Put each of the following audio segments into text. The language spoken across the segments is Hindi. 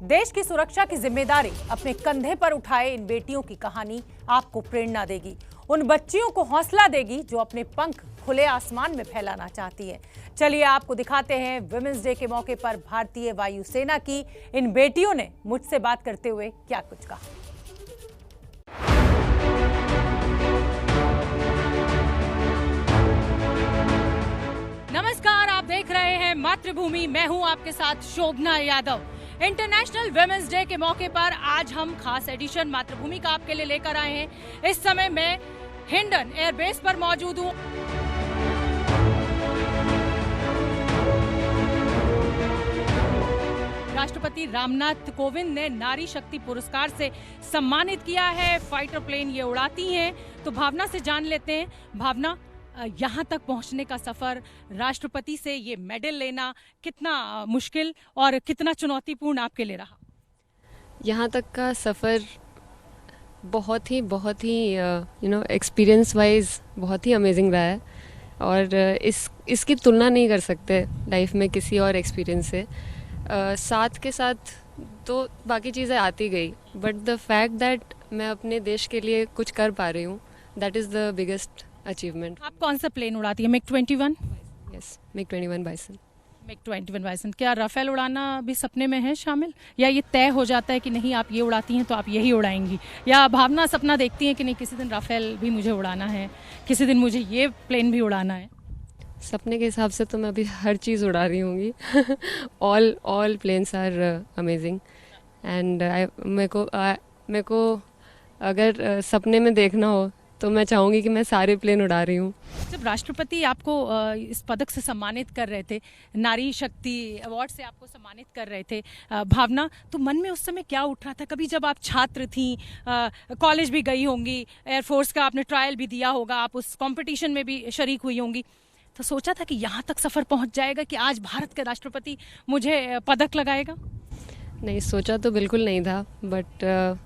देश की सुरक्षा की जिम्मेदारी अपने कंधे पर उठाए इन बेटियों की कहानी आपको प्रेरणा देगी, उन बच्चियों को हौसला देगी जो अपने पंख खुले आसमान में फैलाना चाहती हैं। चलिए आपको दिखाते हैं विमेंस डे के मौके पर भारतीय वायुसेना की इन बेटियों ने मुझसे बात करते हुए क्या कुछ कहा। नमस्कार, आप देख रहे हैं मातृभूमि। मैं हूं आपके साथ शोभना यादव। इंटरनेशनल विमेंस डे के मौके पर आज हम खास एडिशन मातृभूमि का आपके लिए लेकर आए हैं। इस समय मैं हिंडन एयरबेस पर मौजूद हूं। राष्ट्रपति रामनाथ कोविंद ने नारी शक्ति पुरस्कार से सम्मानित किया है। फाइटर प्लेन ये उड़ाती हैं। तो भावना से जान लेते हैं। भावना, यहाँ तक पहुँचने का सफ़र, राष्ट्रपति से ये मेडल लेना कितना मुश्किल और कितना चुनौतीपूर्ण आपके लिए रहा? यहाँ तक का सफ़र बहुत ही एक्सपीरियंस वाइज बहुत ही अमेजिंग रहा है और इसकी तुलना नहीं कर सकते लाइफ में किसी और एक्सपीरियंस से। साथ के साथ तो बाकी चीज़ें आती गई, बट द फैक्ट दैट मैं अपने देश के लिए कुछ कर पा रही हूँ, that is the biggest achievement. आप कौन सा प्लेन उड़ाती है? MiG-21? Yes, MiG-21 bison. MiG-21 bison. क्या राफेल उड़ाना भी सपने में है शामिल, या ये तय हो जाता है कि नहीं आप ये उड़ाती हैं तो आप यही उड़ाएंगी, या भावना सपना देखती हैं कि नहीं किसी दिन राफेल भी मुझे उड़ाना है, किसी दिन मुझे ये प्लेन भी उड़ाना है? सपने के हिसाब से तो मैं अभी हर चीज़ उड़ा रही होंगी। All planes are amazing and मेरे को अगर सपने में देखना हो तो मैं चाहूँगी कि मैं सारे प्लेन उड़ा रही हूँ। जब राष्ट्रपति आपको इस पदक से सम्मानित कर रहे थे, नारी शक्ति अवार्ड से आपको सम्मानित कर रहे थे, भावना, तो मन में उस समय क्या उठ रहा था? कभी जब आप छात्र थी, कॉलेज भी गई होंगी, एयरफोर्स का आपने ट्रायल भी दिया होगा, आप उस कंपटीशन में भी शरीक हुई होंगी, तो सोचा था कि यहाँ तक सफ़र पहुँच जाएगा कि आज भारत के राष्ट्रपति मुझे पदक लगाएगा? नहीं, सोचा तो बिल्कुल नहीं था, बट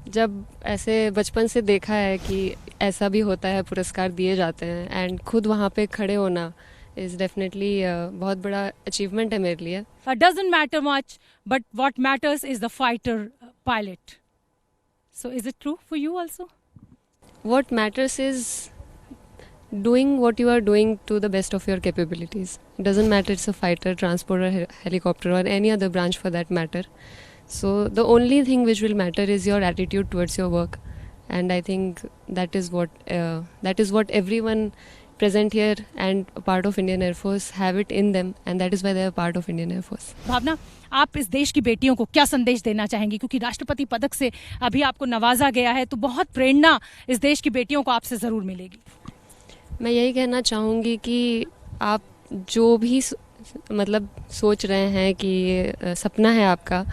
जब ऐसे बचपन से देखा है कि ऐसा भी होता है, पुरस्कार दिए जाते हैं, एंड खुद वहाँ पे खड़े होना इज़ डेफिनेटली बहुत बड़ा अचीवमेंट है मेरे लिए। Doesn't matter much, but what matters is the fighter pilot. So is it true for you also? What matters is doing what you are doing to the best of your capabilities. It doesn't matter it's a fighter, transporter, helicopter or any other branch for that matter. So the only thing which will matter is your attitude towards your work, and I think that is what everyone present here and a part of Indian Air Force have it in them, and that is why they are part of Indian Air Force. भावना, आप इस देश की बेटियों को क्या संदेश देना चाहेंगी? क्योंकि राष्ट्रपति पदक से अभी आपको नवाजा गया है, तो बहुत प्रेरणा इस देश की बेटियों को आपसे ज़रूर मिलेगी। मैं यही कहना चाहूँगी कि आप जो भी सोच रहे हैं कि ये सपना है आपका,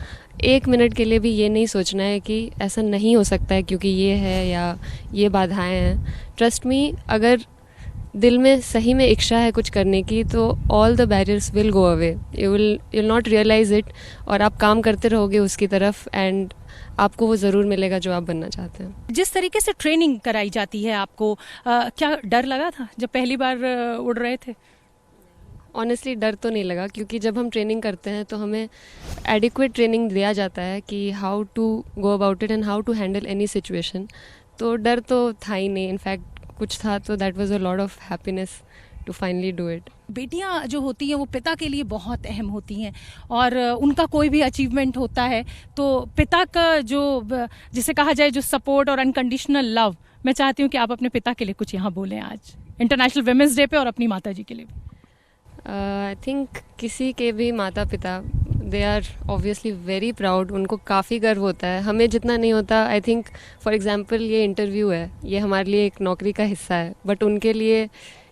एक मिनट के लिए भी ये नहीं सोचना है कि ऐसा नहीं हो सकता है क्योंकि ये है या ये बाधाएं हैं। ट्रस्ट मी, अगर दिल में सही में इच्छा है कुछ करने की तो all the barriers will go away. You will not realise it, और आप काम करते रहोगे उसकी तरफ, एंड आपको वो ज़रूर मिलेगा जो आप बनना चाहते हैं। जिस तरीके से ट्रेनिंग कराई जाती है आपको, क्या डर लगा था जब पहली बार उड़ रहे थे? ऑनेस्टली डर तो नहीं लगा, क्योंकि जब हम ट्रेनिंग करते हैं तो हमें एडिक्वेट ट्रेनिंग दिया जाता है कि how to go about it and how to handle any situation. तो डर तो था ही नहीं, इनफैक्ट कुछ था तो that was a lot of happiness to finally do it. बेटियां जो होती हैं वो पिता के लिए बहुत अहम होती हैं, और उनका कोई भी अचीवमेंट होता है तो पिता का जो, जिसे कहा जाए, जो सपोर्ट और अनकंडीशनल लव, मैं चाहती हूँ कि आप अपने पिता के लिए कुछ यहाँ बोलें आज इंटरनेशनल विमेंस डे पे, और अपनी माता जी के लिए। आई थिंक किसी के भी माता पिता, they are obviously very proud, उनको काफ़ी गर्व होता है। हमें जितना नहीं होता, आई थिंक फॉर एग्जांपल ये इंटरव्यू है, ये हमारे लिए एक नौकरी का हिस्सा है, बट उनके लिए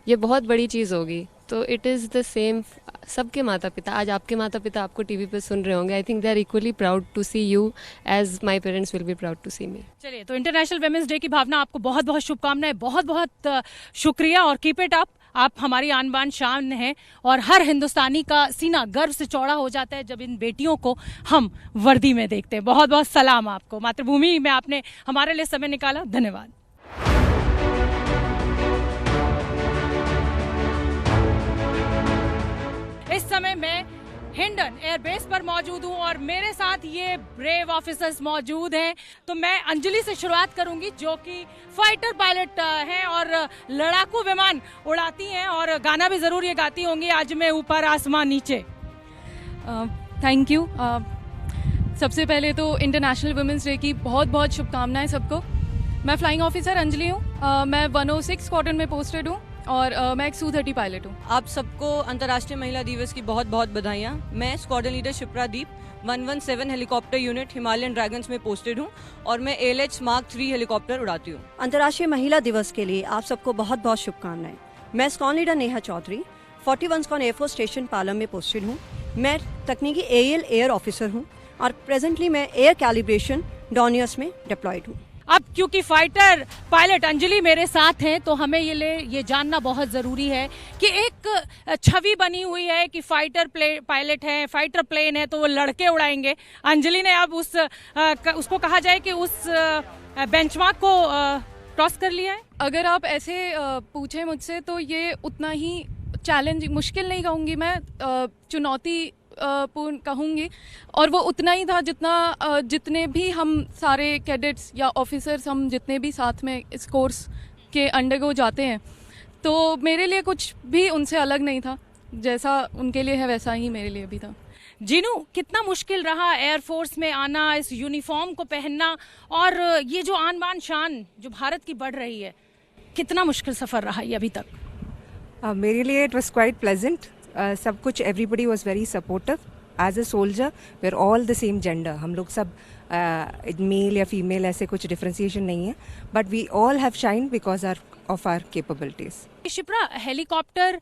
ये बहुत बड़ी चीज़ होगी। तो इट इज़ द सेम सबके माता पिता। आज आपके माता पिता आपको टीवी पे सुन रहे होंगे, I think they are equally proud to see you as my parents will be proud to see me. चलिए, तो इंटरनेशनल विमेंस डे की भावना, आपको बहुत बहुत शुभकामनाएं, बहुत बहुत शुक्रिया, और कीप इट अप। आप हमारी आन बान शान हैं, और हर हिंदुस्तानी का सीना गर्व से चौड़ा हो जाता है जब इन बेटियों को हम वर्दी में देखते हैं। बहुत बहुत सलाम आपको। मातृभूमि में आपने हमारे लिए समय निकाला, धन्यवाद। इस समय मैं हिंडन एयरबेस पर मौजूद हूं और मेरे साथ ये ब्रेव ऑफिसर्स मौजूद हैं। तो मैं अंजलि से शुरुआत करूंगी, जो कि फाइटर पायलट हैं और लड़ाकू विमान उड़ाती हैं और गाना भी ज़रूर ये गाती होंगी, आज मैं ऊपर आसमान नीचे। Thank you. सबसे पहले तो इंटरनेशनल वुमेंस डे की बहुत बहुत शुभकामनाएं सबको। मैं फ्लाइंग ऑफिसर अंजलि हूँ। मैं 106 स्क्वाड्रन में पोस्टेड हूँ और मैं एक Su-30 पायलट हूँ। आप सबको अंतर्राष्ट्रीय महिला दिवस की बहुत बहुत बधाइयाँ। मैं स्क्वाड्रन लीडर शिप्रा दीप 117 हेलीकॉप्टर यूनिट हिमालयन ड्रैगन्स में पोस्टेड हूँ और मैं ALH Mark 3 हेलीकॉप्टर उड़ाती हूँ। अंतर्राष्ट्रीय महिला दिवस के लिए आप सबको बहुत बहुत शुभकामनाएं। मैं squadron leader Neha Chaudhary 41 squadron air force station Palam में पोस्टेड हूँ। मैं तकनीकी AEL एयर ऑफिसर हूँ और प्रेजेंटली मैं एयर कैलिब्रेशन डॉनियर्स में डिप्लॉयड हूँ। अब क्योंकि फाइटर पायलट अंजलि मेरे साथ हैं, तो हमें ये जानना बहुत ज़रूरी है कि एक छवि बनी हुई है कि फाइटर पायलट है, फाइटर प्लेन है तो वो लड़के उड़ाएंगे। अंजलि ने अब उसको कहा जाए कि उस बेंचमार्क को क्रॉस कर लिया है। अगर आप ऐसे पूछें मुझसे तो ये उतना ही चैलेंजिंग, मुश्किल नहीं कहूँगी मैं, चुनौती पूर्ण कहूँगी, और वो उतना ही था जितने भी हम सारे कैडेट्स या ऑफिसर्स हम जितने भी साथ में इस कोर्स के अंडरगो जाते हैं, तो मेरे लिए कुछ भी उनसे अलग नहीं था। जैसा उनके लिए है वैसा ही मेरे लिए भी था। जीनू, कितना मुश्किल रहा एयरफोर्स में आना, इस यूनिफॉर्म को पहनना और ये जो आन बान शान जो भारत की बढ़ रही है, कितना मुश्किल सफ़र रहा ये अभी तक? मेरे लिए इट वॉज क्वाइट प्लेजेंट। सब कुछ, everybody was very supportive. As a soldier we are all the same gender, हम लोग सब मेल या फीमेल ऐसे कुछ डिफ्रेंसिएशन नहीं है, but we all have shine because of our capabilities. Shipra, helicopter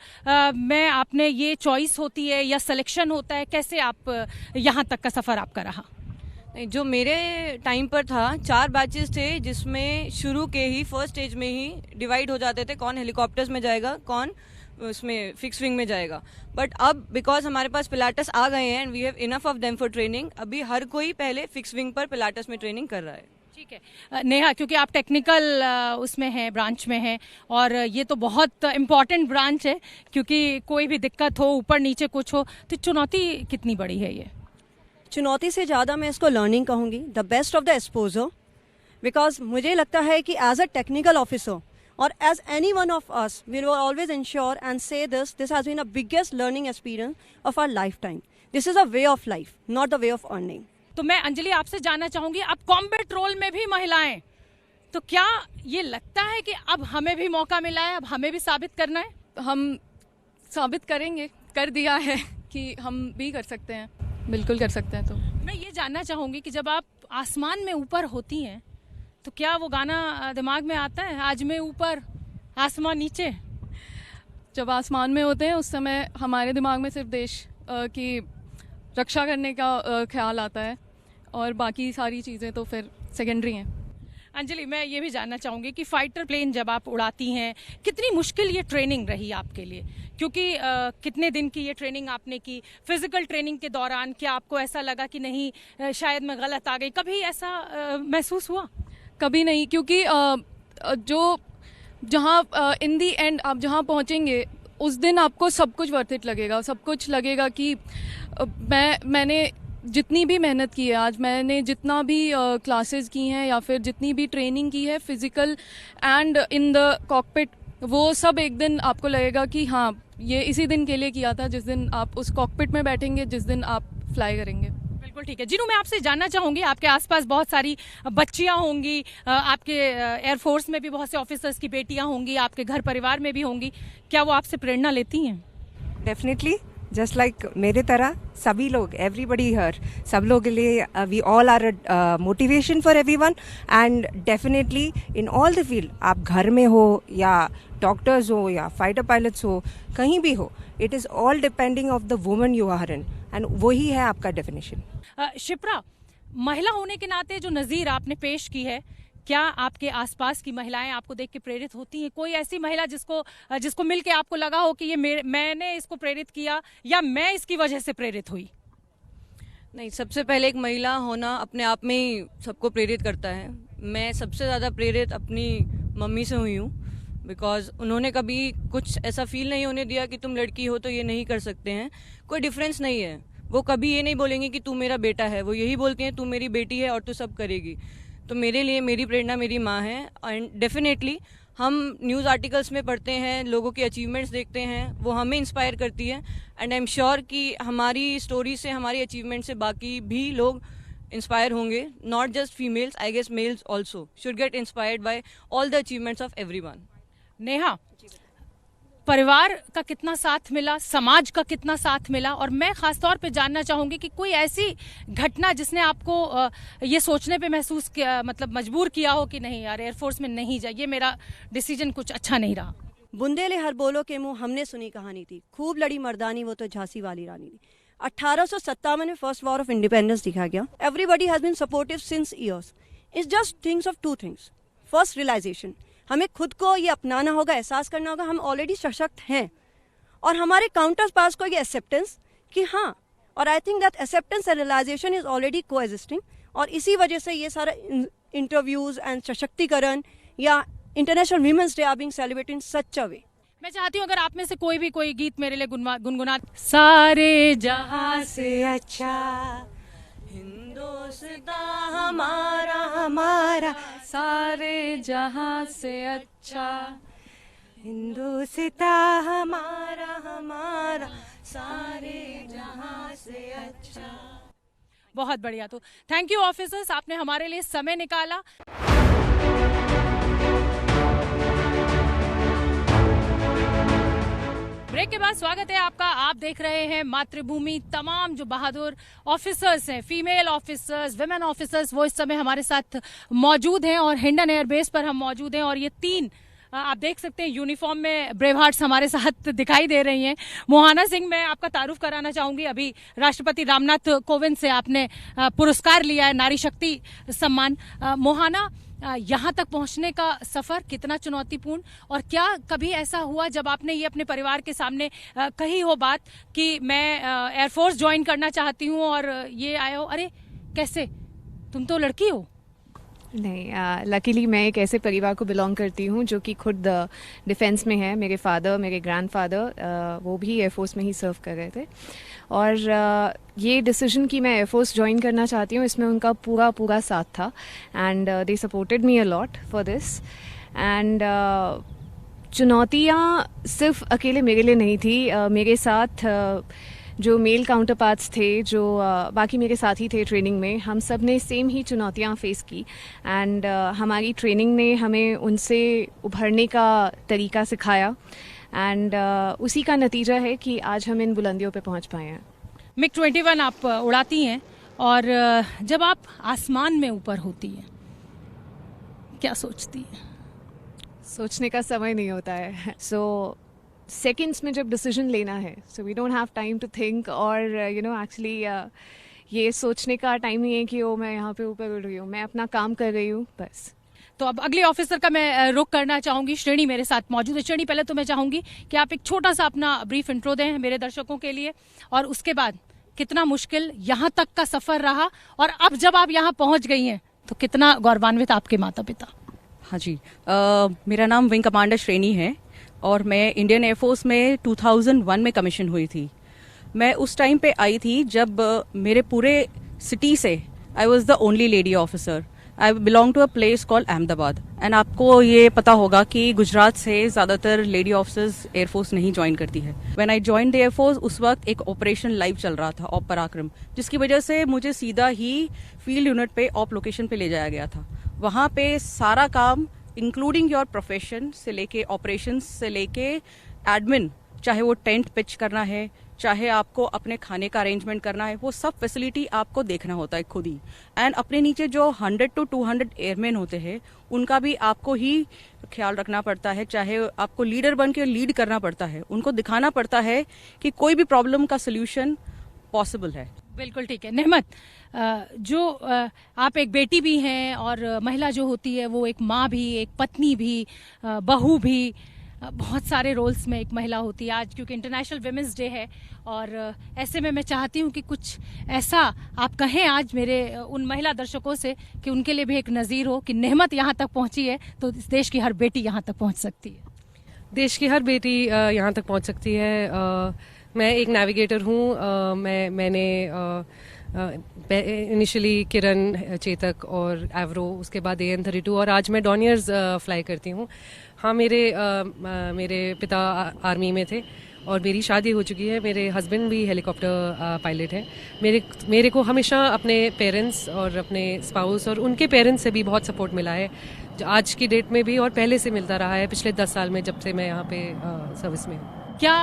में आपने ये चॉइस होती है या सिलेक्शन होता है, कैसे आप यहाँ तक का सफ़र आपका रहा? जो मेरे टाइम पर था 4 बैचेस थे, जिसमें शुरू के ही फर्स्ट स्टेज में ही डिवाइड हो जाते थे कौन हेलीकॉप्टर्स में जाएगा, कौन उसमें फिक्स विंग में जाएगा। बट अब बिकॉज हमारे पास पिलाटस आ गए हैं and we have enough of them for training, अभी हर कोई पहले फिक्स विंग पर पिलाटस में ट्रेनिंग कर रहा है। ठीक है नेहा, क्योंकि आप टेक्निकल उसमें हैं, ब्रांच में हैं, और ये तो बहुत इम्पॉर्टेंट ब्रांच है, क्योंकि कोई भी दिक्कत हो, ऊपर नीचे कुछ हो, तो चुनौती कितनी बड़ी है ये? चुनौती से ज़्यादा मैं इसको लर्निंग कहूँगी, the best of the exposure, because मुझे लगता है कि as a technical officer or as any one of us, we will always ensure and say this has been a biggest learning experience of our lifetime. This is a way of life, not the way of earning. तो मैं अंजलि आपसे जानना चाहूंगी, अब कॉम्बैट रोल में भी महिलाएं, तो क्या ये लगता है कि अब हमें भी मौका मिला है, अब हमें भी साबित करना है? हम साबित करेंगे, कर दिया है कि हम भी कर सकते हैं, बिल्कुल कर सकते हैं। तो मैं ये जानना चाहूंगी कि जब आप आसमान में ऊपर होती हैं तो क्या वो गाना दिमाग में आता है, आज मैं ऊपर आसमान नीचे? जब आसमान में होते हैं उस समय हमारे दिमाग में सिर्फ देश की रक्षा करने का ख्याल आता है, और बाकी सारी चीज़ें तो फिर सेकेंडरी हैं। अंजलि, मैं ये भी जानना चाहूँगी कि फाइटर प्लेन जब आप उड़ाती हैं, कितनी मुश्किल ये ट्रेनिंग रही आपके लिए? क्योंकि कितने दिन की ये ट्रेनिंग आपने की? फिजिकल ट्रेनिंग के दौरान क्या आपको ऐसा लगा कि नहीं शायद मैं गलत आ गई, कभी ऐसा महसूस हुआ? कभी नहीं, क्योंकि जहाँ इन दी एंड आप जहाँ पहुँचेंगे उस दिन आपको सब कुछ वर्थ इट लगेगा। सब कुछ लगेगा कि मैंने जितनी भी मेहनत की है, आज मैंने जितना भी क्लासेस की हैं या फिर जितनी भी ट्रेनिंग की है physical and in the cockpit, वो सब एक दिन आपको लगेगा कि हाँ, ये इसी दिन के लिए किया था, जिस दिन आप उस कॉकपिट में बैठेंगे, जिस दिन आप फ्लाई करेंगे। बिल्कुल ठीक है। जीनू, मैं आपसे जानना चाहूँगी, आपके आसपास बहुत सारी बच्चियाँ होंगी, आपके एयरफोर्स में भी बहुत से ऑफिसर्स की बेटियाँ होंगी, आपके घर परिवार में भी होंगी, क्या वो आपसे प्रेरणा लेती हैं? डेफिनेटली, जस्ट लाइक मेरे तरह सभी लोग, एवरीबडी हियर, सब लोग के लिए we all are motivation for everyone, and definitely in all the field, आप घर में हो या डॉक्टर्स हो या फाइटर पायलट्स हो, कहीं भी हो, it is all depending of the woman you are in, and वही है आपका डेफिनेशन। शिप्रा, महिला होने के नाते जो नज़ीर आपने पेश की है, क्या आपके आसपास की महिलाएं आपको देख के प्रेरित होती हैं? कोई ऐसी महिला जिसको मिल के आपको लगा हो कि ये मैंने इसको प्रेरित किया या मैं इसकी वजह से प्रेरित हुई? नहीं, सबसे पहले एक महिला होना अपने आप में ही सबको प्रेरित करता है। मैं सबसे ज़्यादा प्रेरित अपनी मम्मी से हुई हूँ, बिकॉज उन्होंने कभी कुछ ऐसा फील नहीं होने दिया कि तुम लड़की हो तो ये नहीं कर सकते हैं। कोई डिफरेंस नहीं है, वो कभी ये नहीं बोलेंगे कि तू मेरा बेटा है, वो यही बोलती हैं तू मेरी बेटी है और तू सब करेगी। तो मेरे लिए मेरी प्रेरणा मेरी माँ है। एंड डेफिनेटली हम न्यूज़ आर्टिकल्स में पढ़ते हैं, लोगों के अचीवमेंट्स देखते हैं, वो हमें इंस्पायर करती है। एंड आई एम श्योर कि हमारी स्टोरी से, हमारी अचीवमेंट से बाकी भी लोग इंस्पायर होंगे। Not just females, I guess males also should get inspired by all the achievements of everyone. Neha, परिवार का कितना साथ मिला, समाज का कितना साथ मिला, और मैं खासतौर पे जानना चाहूंगी कि कोई ऐसी घटना जिसने आपको ये सोचने पे महसूस किया, मतलब मजबूर किया हो कि नहीं यार एयरफोर्स में नहीं जाइए, मेरा डिसीजन कुछ अच्छा नहीं रहा। बुंदेले हर बोलो के मुंह हमने सुनी कहानी थी, खूब लड़ी मर्दानी वो तो झांसी वाली रानी थी। 1857 में फर्स्ट वॉर ऑफ इंडिपेंडेंस दिखा गया। Everybody has been supportive since years. It's just things of two things. First realisation, हमें खुद को ये अपनाना होगा, एहसास करना होगा हम ऑलरेडी सशक्त हैं, और हमारे काउंटर पास को ये एक्सेप्टेंस कि हाँ, और I think that acceptance and realisation is already coexisting. और इसी वजह से ये सारा इंटरव्यूज एंड सशक्तिकरण या international women's day are being celebrated in such a way. मैं चाहती हूँ अगर आप में से कोई गीत मेरे लिए गुनगुना। सारे जहां से अच्छा हिंदुस्तान हमारा हमारा, सारे जहां से अच्छा हिंदुस्तान हमारा हमारा, सारे जहां से अच्छा। बहुत बढ़िया। तो थैंक यू ऑफिसर्स, आपने हमारे लिए समय निकाला। ब्रेक के बाद स्वागत है आपका। आप देख रहे हैं मातृभूमि। तमाम जो बहादुर ऑफिसर्स हैं, फीमेल ऑफिसर्स, विमेन ऑफिसर्स, वो इस समय हमारे साथ मौजूद हैं और हिंडन एयरबेस पर हम मौजूद हैं। और ये 3 आप देख सकते हैं यूनिफॉर्म में ब्रेव हार्ट्स हमारे साथ दिखाई दे रही हैं। मोहाना सिंह, मैं आपका तारुफ कराना चाहूंगी। अभी राष्ट्रपति रामनाथ कोविंद से आपने पुरस्कार लिया है, नारी शक्ति सम्मान। मोहाना, यहाँ तक पहुँचने का सफ़र कितना चुनौतीपूर्ण, और क्या कभी ऐसा हुआ जब आपने ये अपने परिवार के सामने कही हो बात कि मैं एयरफोर्स ज्वाइन करना चाहती हूँ, और ये आए हो अरे कैसे, तुम तो लड़की हो? नहीं, लकीली मैं एक ऐसे परिवार को बिलोंग करती हूँ जो कि खुद डिफेंस में है। मेरे फादर, मेरे ग्रैंडफादर वो भी एयरफोर्स में ही सर्व कर रहे थे, और ये डिसीजन कि मैं एयरफोर्स ज्वाइन करना चाहती हूँ, इसमें उनका पूरा साथ था। And they supported me a lot for this. And चुनौतियाँ सिर्फ अकेले मेरे लिए नहीं थी, मेरे साथ जो मेल काउंटर पार्ट्स थे, जो बाकी मेरे साथी थे ट्रेनिंग में, हम सब ने सेम ही चुनौतियाँ फेस की। एंड हमारी ट्रेनिंग ने हमें उनसे उभरने का तरीका सिखाया, एंड उसी का नतीजा है कि आज हम इन बुलंदियों पे पहुंच पाए हैं। MiG-21 आप उड़ाती हैं, और जब आप आसमान में ऊपर होती हैं क्या सोचती हैं? सोचने का समय नहीं होता है। सो सेकेंड्स में जब डिसीजन लेना है, so we don't have time to think, और एक्चुअली ये सोचने का टाइम नहीं है कि ओ मैं यहाँ पे ऊपर उड़ रही हूँ, मैं अपना काम कर रही हूँ बस। तो अब अगले ऑफिसर का मैं रुख करना चाहूंगी। श्रेणी मेरे साथ मौजूद है। श्रेणी, पहले तो मैं चाहूंगी कि आप एक छोटा सा अपना ब्रीफ इंट्रो दें मेरे दर्शकों के लिए, और उसके बाद कितना मुश्किल यहाँ तक का सफर रहा, और अब जब आप यहाँ पहुँच गई हैं तो कितना गौरवान्वित आपके माता पिता? हाँ जी, मेरा नाम विंग कमांडर श्रेणी है, और मैं इंडियन एयरफोर्स में 2001 में कमीशन हुई थी। मैं उस टाइम पे आई थी जब मेरे पूरे सिटी से I was the only lady officer. I belong to a place called Ahmedabad, and आपको ये पता होगा कि गुजरात से ज़्यादातर लेडी ऑफिसर्स एयरफोर्स नहीं ज्वाइन करती है। When I join the air force, उस वक्त एक ऑपरेशन लाइव चल रहा था, ऑप पराक्रम, जिसकी वजह से मुझे सीधा ही फील्ड यूनिट पे ऑप लोकेशन पे ले जाया गया था। वहाँ पे सारा काम इंक्लूडिंग योर प्रोफेशन से लेके ऑपरेशंस से लेके एडमिन, चाहे वो टेंट पिच करना है, चाहे आपको अपने खाने का अरेंजमेंट करना है, वो सब फैसिलिटी आपको देखना होता है खुद ही। एंड अपने नीचे जो 100 to 200 एयरमैन होते हैं, उनका भी आपको ही ख्याल रखना पड़ता है। चाहे आपको लीडर बन के लीड करना पड़ता है, उनको दिखाना पड़ता है कि कोई भी प्रॉब्लम का सोल्यूशन पॉसिबल है। बिल्कुल ठीक है। नेहमत, जो आप एक बेटी भी हैं, और महिला जो होती है वो एक माँ भी, एक पत्नी भी, बहू भी, बहुत सारे रोल्स में एक महिला होती है। आज क्योंकि इंटरनेशनल विमेंस डे है, और ऐसे में मैं चाहती हूँ कि कुछ ऐसा आप कहें आज मेरे उन महिला दर्शकों से कि उनके लिए भी एक नज़ीर हो कि नेहमत यहाँ तक पहुँची है तो इस देश की हर बेटी यहाँ तक पहुँच सकती है। देश की हर बेटी यहाँ तक पहुँच सकती है। मैं एक नेविगेटर हूँ। मैंने इनिशियली किरण, चेतक और एवरो, उसके बाद AN-32 और आज मैं डॉनियर्स फ्लाई करती हूँ। हाँ, मेरे पिता आर्मी में थे और मेरी शादी हो चुकी है। मेरे हस्बैंड भी हेलीकॉप्टर पायलट हैं। मेरे को हमेशा अपने पेरेंट्स और अपने स्पाउस और उनके पेरेंट्स से भी बहुत सपोर्ट मिला है, आज की डेट में भी और पहले से मिलता रहा है, पिछले 10 साल में जब से मैं यहाँ पे सर्विस में हूँ। क्या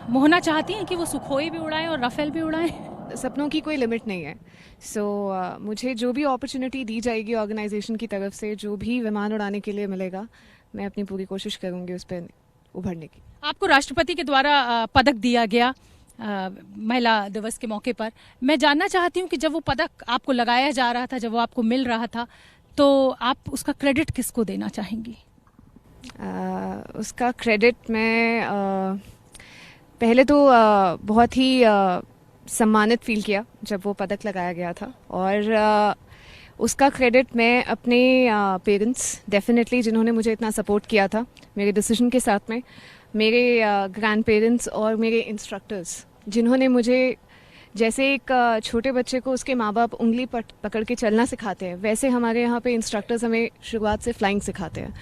मोहना चाहती हैं कि वो सुखोई भी उड़ाएं और राफेल भी उड़ाएं? सपनों की कोई लिमिट नहीं है। मुझे जो भी अपॉर्चुनिटी दी जाएगी ऑर्गेनाइजेशन की तरफ से, जो भी विमान उड़ाने के लिए मिलेगा, मैं अपनी पूरी कोशिश करूँगी उस पर उभरने की। आपको राष्ट्रपति के द्वारा पदक दिया गया महिला दिवस के मौके पर। मैं जानना चाहती हूँ कि जब वो पदक आपको लगाया जा रहा था, जब वो आपको मिल रहा था, तो आप उसका क्रेडिट किसको देना चाहेंगी? उसका क्रेडिट मैं पहले तो बहुत ही सम्मानित फील किया जब वो पदक लगाया गया था, और उसका क्रेडिट मैं अपने पेरेंट्स डेफिनेटली, जिन्होंने मुझे इतना सपोर्ट किया था मेरे डिसीजन के साथ में, मेरे ग्रैंड पेरेंट्स और मेरे इंस्ट्रक्टर्स, जिन्होंने मुझे, जैसे एक छोटे बच्चे को उसके माँ बाप उंगली पकड़ के चलना सिखाते हैं, वैसे हमारे यहाँ पे इंस्ट्रक्टर्स हमें शुरुआत से फ्लाइंग सिखाते हैं।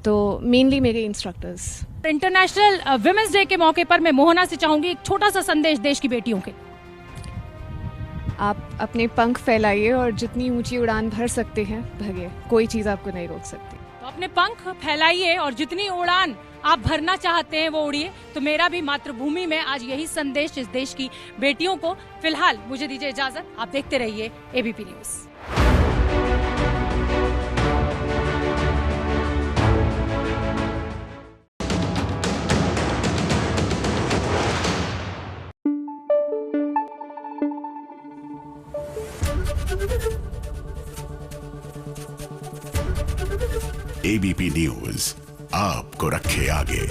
तो मेनली मेरे इंस्ट्रक्टर्स। इंटरनेशनल विमेंस डे के मौके पर मैं मोहना से चाहूंगी एक छोटा सा संदेश देश की बेटियों के। आप अपने पंख फैलाइए और जितनी ऊंची उड़ान भर सकते हैं भरिए, कोई चीज़ आपको नहीं रोक सकती। तो अपने पंख फैलाइए और जितनी उड़ान आप भरना चाहते हैं वो उड़िए। तो मेरा भी मातृभूमि में आज यही संदेश इस देश की बेटियों को। फिलहाल मुझे दीजिए इजाजत, आप देखते रहिए ABP न्यूज़। ABP न्यूज़ आपको रखे आगे।